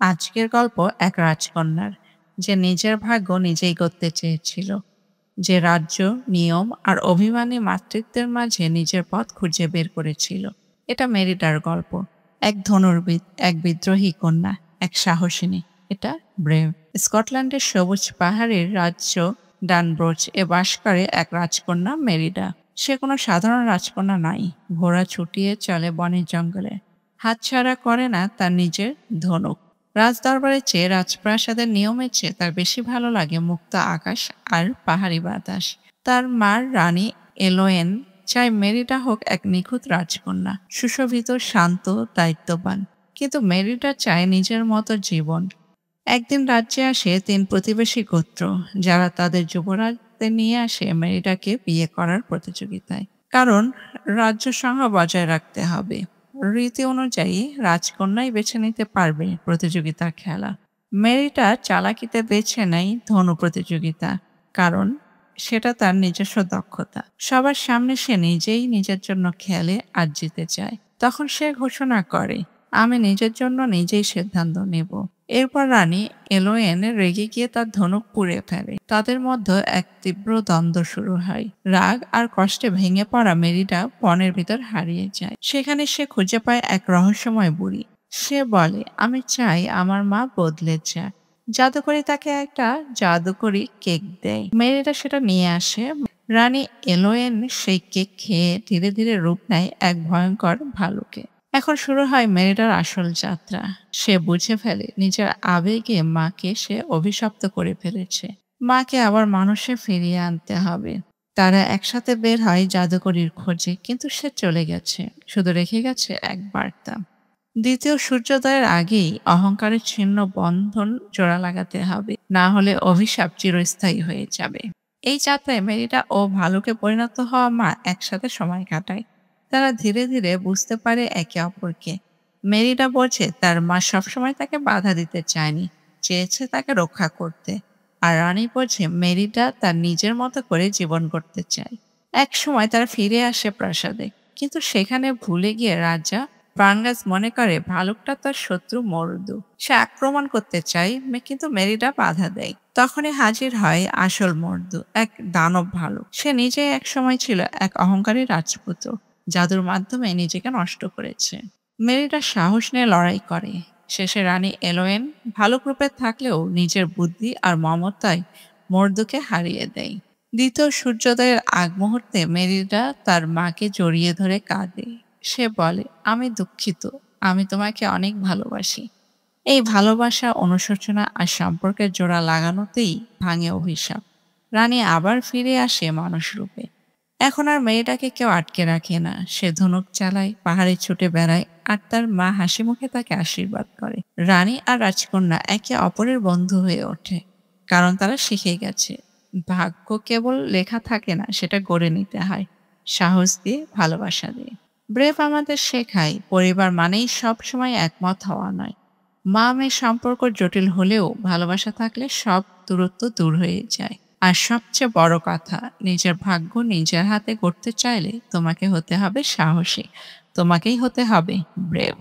আজকের গল্প এক রাজকন্যার, যে নিজের ভাগ্য নিজেই করতে চেয়েছিল, যে রাজ্য, নিয়ম আর অভিমানী মাতৃত্বের মাঝে নিজের পথ খুঁজে বের করেছিল। এটা মেরিটার গল্প। এক ধনুর্বিদ, এক বিদ্রোহী কন্যা, এক সাহসিনী। এটা ব্রেভ। স্কটল্যান্ডের সবুজ পাহাড়ের রাজ্য ডানব্রোচ এ বাস করে এক রাজকন্যা মেরিডা। সে কোনো সাধারণ রাজকন্যা নাই। ঘোড়া ছুটিয়ে চলে বনের জঙ্গলে, হাতছাড়া করে না তার নিজের ধনুক। রাজদরবারের চেয়ে রাজপ্রাসাদের নিয়মের চেয়ে তার বেশি ভালো লাগে মুক্ত আকাশ আর পাহাড়ি বাতাস। তার মার রানী এলোয়েন চাই মেরিডা হোক এক নিখুঁত রাজকন্যা, সুশোভিত, শান্ত, দায়িত্ববান। কিন্তু মেরিডা চায় নিজের মতো জীবন। একদিন রাজ্যে আসে ৩ প্রতিবেশী গোত্র, যারা তাদের যুবরাজদের নিয়ে আসে মেরিডাকে বিয়ে করার প্রতিযোগিতায়। কারণ রাজ্য সংখ্যা বজায় রাখতে হবে। রীতি অনুযায়ী রাজকন্যাই বেছে নিতে পারবে প্রতিযোগিতার খেলা। মেরিটা চালাকিতে বেছে নেয় ধনু প্রতিযোগিতা, কারণ সেটা তার নিজস্ব দক্ষতা। সবার সামনে সে নিজেই নিজের জন্য খেলে আর জিতে যায়। তখন সে ঘোষণা করে, আমি নিজের জন্য নিজেই সিদ্ধান্ত নেব। এরপর রানী এলোয়েন রেগে গিয়ে তার ধনুক পুড়ে ফেলে। তাদের মধ্যে এক তীব্র দ্বন্দ্ব শুরু হয়। রাগ আর কষ্টে ভেঙে পড়া মেরিডা বনের ভিতর হারিয়ে যায়। সেখানে সে খুঁজে পায় এক রহস্যময় বুড়ি। সে বলে, আমি চাই আমার মা বদলে যায়। জাদুকরি তাকে একটা জাদুকরি কেক দেয়। মেরিডা সেটা নিয়ে আসে। রানী এলোয়েন সেই কেক খেয়ে ধীরে ধীরে রূপ নেয় এক ভয়ঙ্কর ভালুকে। এখন শুরু হয় মেরিডার আসল যাত্রা। সে বুঝে ফেলে নিজের আবেগে মাকে সে অভিশপ্ত করে ফেলেছে। মাকে আবার মানুষে ফিরিয়ে আনতে হবে। তারা একসাথে বের হয় জাদুকরির খোঁজে, কিন্তু সে চলে গেছে, শুধু রেখে গেছে এক বার্তা। দ্বিতীয় সূর্যোদয়ের আগেই অহংকারের ছিন্ন বন্ধন জোড়া লাগাতে হবে, না হলে অভিশাপ চিরস্থায়ী হয়ে যাবে। এই যাত্রায় মেরিডা ও ভালুকে পরিণত হওয়া মা একসাথে সময় কাটায়। তারা ধীরে ধীরে বুঝতে পারে একে অপরকে। মেরিডা বোঝে তার মা সবসময় তাকে বাধা দিতে চায়নি, চেয়েছে তাকে রক্ষা করতে। আর রানী বোঝে মেরিডা তার নিজের মতো করে জীবন করতে চায়। এক সময় তারা ফিরে আসে প্রাসাদে, কিন্তু সেখানে ভুলে গিয়ে রাজা বার্নগাস মনে করে ভালুকটা তার শত্রু মরদু। সে আক্রমণ করতে চায়, কিন্তু মেরিডা বাধা দেয়। তখনই হাজির হয় আসল মরদু, এক দানব ভালুক। সে নিজে এক সময় ছিল এক অহংকারী রাজপুত্র, জাদুর মাধ্যমে নিজেকে নষ্ট করেছে। মেরিডা সাহস নিয়ে লড়াই করে। শেষে রানী এলোয়েন ভালুক রূপে থাকলেও নিজের বুদ্ধি আর মমতায় মর্দুকে হারিয়ে দেয়। দ্বিতীয় সূর্যোদয়ের আগ মুহূর্তে মেরিডা তার মাকে জড়িয়ে ধরে কাঁদে। সে বলে, আমি দুঃখিত, আমি তোমাকে অনেক ভালোবাসি। এই ভালোবাসা, অনুশোচনা আর সম্পর্কের জোড়া লাগানোতেই ভাঙে অভিশাপ। রানী আবার ফিরে আসে মানুষ রূপে। এখন আর মেয়েটাকে কেউ আটকে রাখে না। সে ধনুক চালায়, পাহাড়ে ছুটে বেড়ায়, আর তার মা হাসি মুখে তাকে আশীর্বাদ করে। রানী আর রাজকন্যা একে অপরের বন্ধু হয়ে ওঠে, কারণ তারা শিখে গেছে ভাগ্য কেবল লেখা থাকে না, সেটা গড়ে নিতে হয় সাহস দিয়ে, ভালোবাসা দিয়ে। ব্রেভ আমাদের শেখায় পরিবার মানেই সব সময় একমত হওয়া নয়। মা মেয়ের সম্পর্ক জটিল হলেও ভালোবাসা থাকলে সব দূরত্ব দূর হয়ে যায়। আর সবচেয়ে বড় কথা, নিজের ভাগ্য নিজের হাতে গড়তে চাইলে তোমাকে হতে হবে সাহসী, তোমাকেই হতে হবে ব্রেভ।